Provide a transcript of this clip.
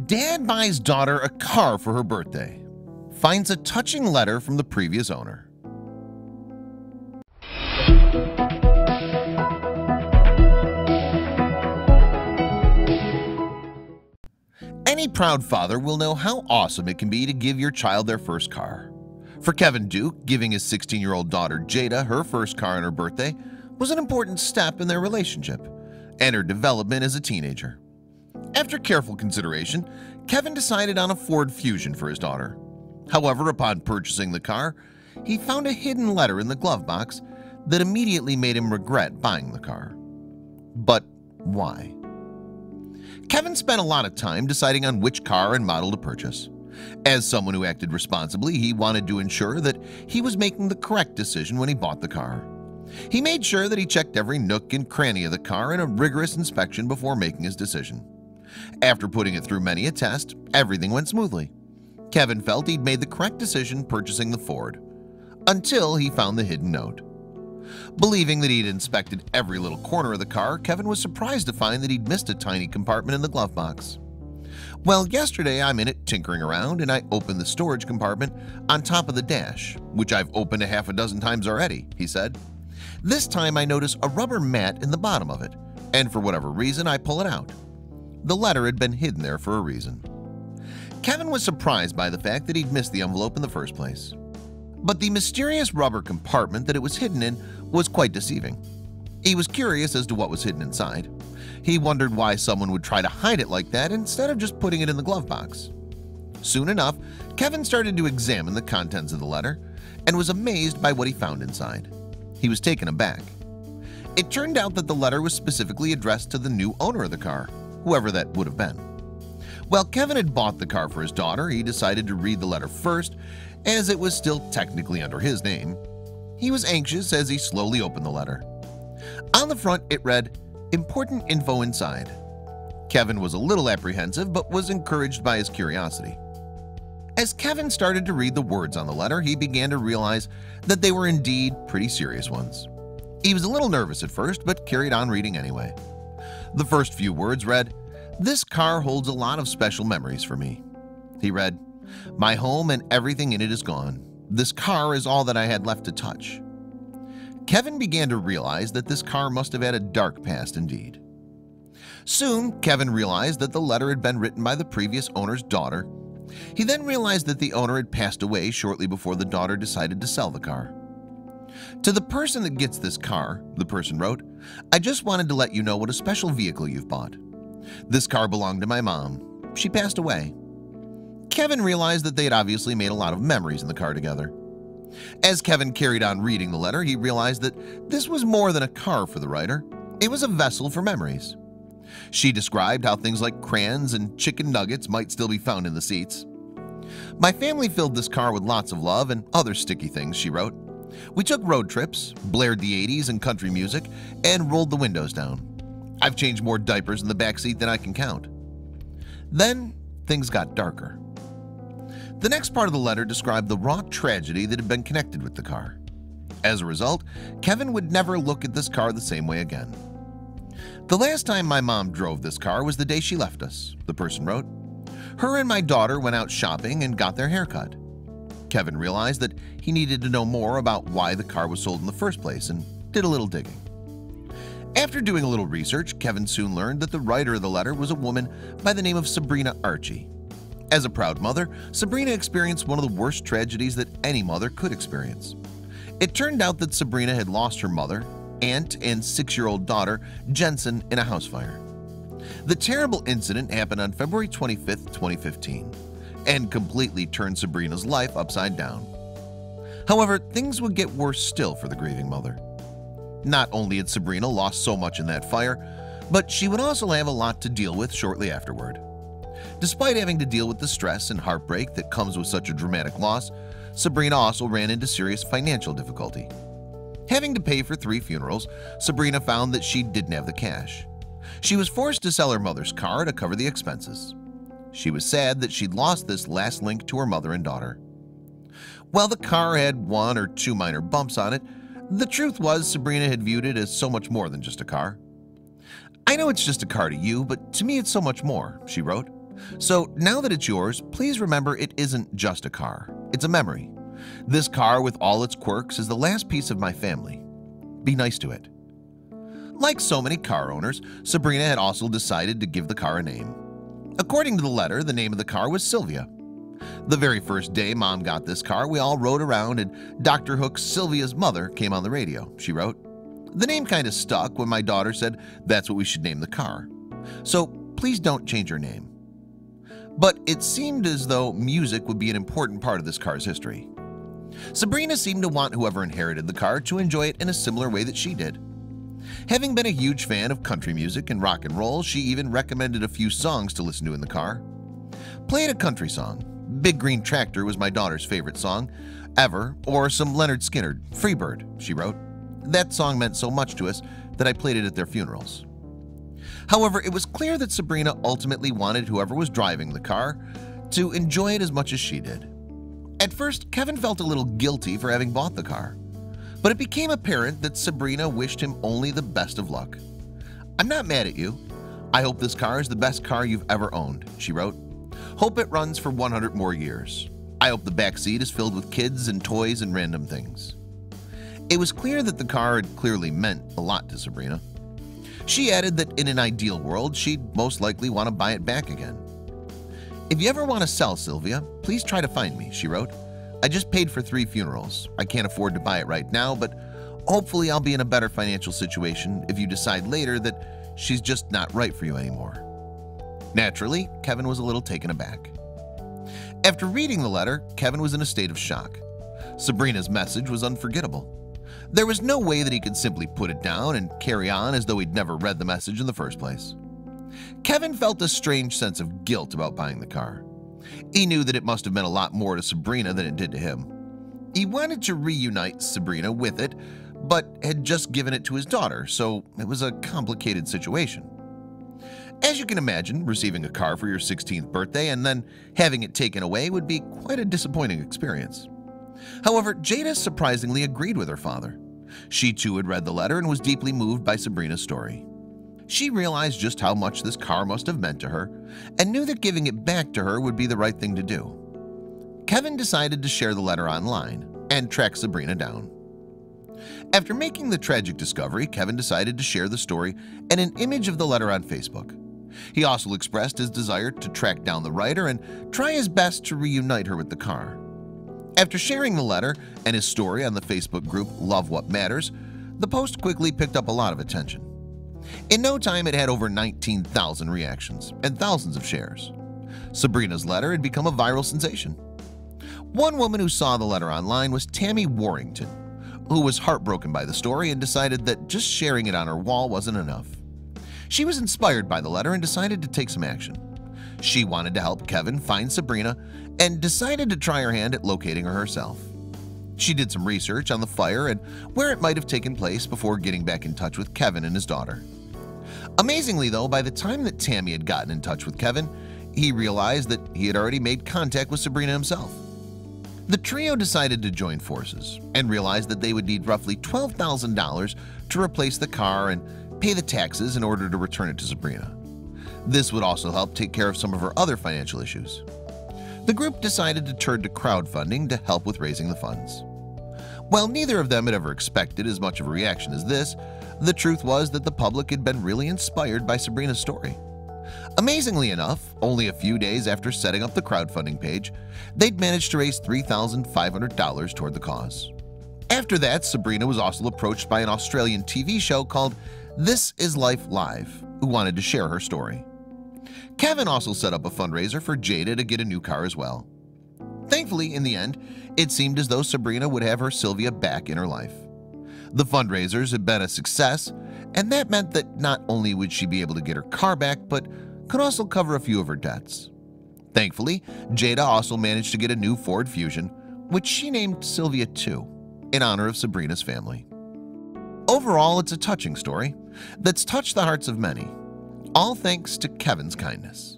Dad buys daughter a car for her birthday. Finds a touching letter from the previous owner. Any proud father will know how awesome it can be to give your child their first car. For Kevin Duke, giving his 16-year-old daughter Jada her first car on her birthday was an important step in their relationship and her development as a teenager. After careful consideration, Kevin decided on a Ford Fusion for his daughter. However, upon purchasing the car, he found a hidden letter in the glove box that immediately made him regret buying the car. But why? Kevin spent a lot of time deciding on which car and model to purchase. As someone who acted responsibly, he wanted to ensure that he was making the correct decision when he bought the car. He made sure that he checked every nook and cranny of the car in a rigorous inspection before making his decision. After putting it through many a test, everything went smoothly. Kevin felt he'd made the correct decision purchasing the Ford, until he found the hidden note. Believing that he'd inspected every little corner of the car, Kevin was surprised to find that he'd missed a tiny compartment in the glove box. Well, yesterday I'm in it tinkering around and I opened the storage compartment on top of the dash, which I've opened a half a dozen times already, he said. This time I notice a rubber mat in the bottom of it, and for whatever reason I pull it out. The letter had been hidden there for a reason. Kevin was surprised by the fact that he'd missed the envelope in the first place. But the mysterious rubber compartment that it was hidden in was quite deceiving. He was curious as to what was hidden inside. He wondered why someone would try to hide it like that instead of just putting it in the glove box. Soon enough, Kevin started to examine the contents of the letter and was amazed by what he found inside. He was taken aback. It turned out that the letter was specifically addressed to the new owner of the car, whoever that would have been. While Kevin had bought the car for his daughter, he decided to read the letter first, as it was still technically under his name. He was anxious as he slowly opened the letter. On the front it read, "Important info inside." Kevin was a little apprehensive but was encouraged by his curiosity. As Kevin started to read the words on the letter, he began to realize that they were indeed pretty serious ones. He was a little nervous at first but carried on reading anyway. The first few words read, "This car holds a lot of special memories for me." He read, "My home and everything in it is gone. This car is all that I had left to touch." Kevin began to realize that this car must have had a dark past indeed. Soon, Kevin realized that the letter had been written by the previous owner's daughter. He then realized that the owner had passed away shortly before the daughter decided to sell the car. "To the person that gets this car," the person wrote, "I just wanted to let you know what a special vehicle you've bought. This car belonged to my mom. She passed away." Kevin realized that they had obviously made a lot of memories in the car together. As Kevin carried on reading the letter, he realized that this was more than a car for the writer. It was a vessel for memories. She described how things like crayons and chicken nuggets might still be found in the seats. "My family filled this car with lots of love and other sticky things," she wrote. "We took road trips, blared the 80s and country music, and rolled the windows down. I've changed more diapers in the back seat than I can count." Then things got darker. The next part of the letter described the raw tragedy that had been connected with the car. As a result, Kevin would never look at this car the same way again. "The last time my mom drove this car was the day she left us," the person wrote. "Her and my daughter went out shopping and got their hair cut." Kevin realized that he needed to know more about why the car was sold in the first place and did a little digging. After doing a little research, Kevin soon learned that the writer of the letter was a woman by the name of Sabrina Archie. As a proud mother, Sabrina experienced one of the worst tragedies that any mother could experience. It turned out that Sabrina had lost her mother, aunt, and 6-year-old daughter, Jensen, in a house fire. The terrible incident happened on February 25, 2015, and completely turned Sabrina's life upside down. However, things would get worse still for the grieving mother. Not only had Sabrina lost so much in that fire, but she would also have a lot to deal with shortly afterward. Despite having to deal with the stress and heartbreak that comes with such a dramatic loss, Sabrina also ran into serious financial difficulty. Having to pay for 3 funerals, Sabrina found that she didn't have the cash. She was forced to sell her mother's car to cover the expenses. She was sad that she'd lost this last link to her mother and daughter. While the car had 1 or 2 minor bumps on it, the truth was Sabrina had viewed it as so much more than just a car. "I know it's just a car to you, but to me it's so much more," she wrote. So now that it's yours, please remember it isn't just a car. It's a memory. This car with all its quirks is the last piece of my family. Be nice to it. Like so many car owners, Sabrina had also decided to give the car a name. According to the letter, the name of the car was Sylvia. The very first day Mom got this car, we all rode around and Dr. Hook's Sylvia's mother came on the radio, she wrote. The name kind of stuck when my daughter said that's what we should name the car. So please don't change your name. But it seemed as though music would be an important part of this car's history. Sabrina seemed to want whoever inherited the car to enjoy it in a similar way that she did. Having been a huge fan of country music and rock and roll, she even recommended a few songs to listen to in the car. Played a country song. Big Green Tractor was my daughter's favorite song ever, or some Leonard Skinner, Freebird, she wrote. That song meant so much to us that I played it at their funerals. However, it was clear that Sabrina ultimately wanted whoever was driving the car to enjoy it as much as she did. At first, Kevin felt a little guilty for having bought the car, but it became apparent that Sabrina wished him only the best of luck. I'm not mad at you. I hope this car is the best car you've ever owned, she wrote. Hope it runs for 100 more years. I hope the back seat is filled with kids and toys and random things. It was clear that the car had clearly meant a lot to Sabrina. She added that in an ideal world, she'd most likely want to buy it back again. If you ever want to sell, Sylvia, please try to find me, she wrote. I just paid for 3 funerals. I can't afford to buy it right now, but hopefully I'll be in a better financial situation if you decide later that she's just not right for you anymore. Naturally, Kevin was a little taken aback. After reading the letter, Kevin was in a state of shock. Sabrina's message was unforgettable. There was no way that he could simply put it down and carry on as though he'd never read the message in the first place. Kevin felt a strange sense of guilt about buying the car. He knew that it must have meant a lot more to Sabrina than it did to him. He wanted to reunite Sabrina with it, but had just given it to his daughter, so it was a complicated situation. As you can imagine, receiving a car for your 16th birthday and then having it taken away would be quite a disappointing experience. However, Jada surprisingly agreed with her father. She too had read the letter and was deeply moved by Sabrina's story. She realized just how much this car must have meant to her and knew that giving it back to her would be the right thing to do. Kevin decided to share the letter online and track Sabrina down. After making the tragic discovery, Kevin decided to share the story and an image of the letter on Facebook. He also expressed his desire to track down the writer and try his best to reunite her with the car. After sharing the letter and his story on the Facebook group Love What Matters, the post quickly picked up a lot of attention. In no time, it had over 19,000 reactions and thousands of shares. Sabrina's letter had become a viral sensation. One woman who saw the letter online was Tammy Warrington, who was heartbroken by the story and decided that just sharing it on her wall wasn't enough. She was inspired by the letter and decided to take some action. She wanted to help Kevin find Sabrina and decided to try her hand at locating her herself. She did some research on the fire and where it might have taken place before getting back in touch with Kevin and his daughter. Amazingly though, by the time that Tammy had gotten in touch with Kevin, he realized that he had already made contact with Sabrina himself. The trio decided to join forces and realized that they would need roughly $12,000 to replace the car and pay the taxes in order to return it to Sabrina. This would also help take care of some of her other financial issues. The group decided to turn to crowdfunding to help with raising the funds. While neither of them had ever expected as much of a reaction as this, the truth was that the public had been really inspired by Sabrina's story. Amazingly enough, only a few days after setting up the crowdfunding page, they'd managed to raise $3,500 toward the cause. After that, Sabrina was also approached by an Australian TV show called This Is Life Live, who wanted to share her story. Kevin also set up a fundraiser for Jada to get a new car as well. Thankfully, in the end, it seemed as though Sabrina would have her Sylvia back in her life. The fundraisers had been a success, and that meant that not only would she be able to get her car back, but could also cover a few of her debts. Thankfully, Jada also managed to get a new Ford Fusion, which she named Sylvia 2, in honor of Sabrina's family. Overall, it's a touching story that's touched the hearts of many, all thanks to Kevin's kindness.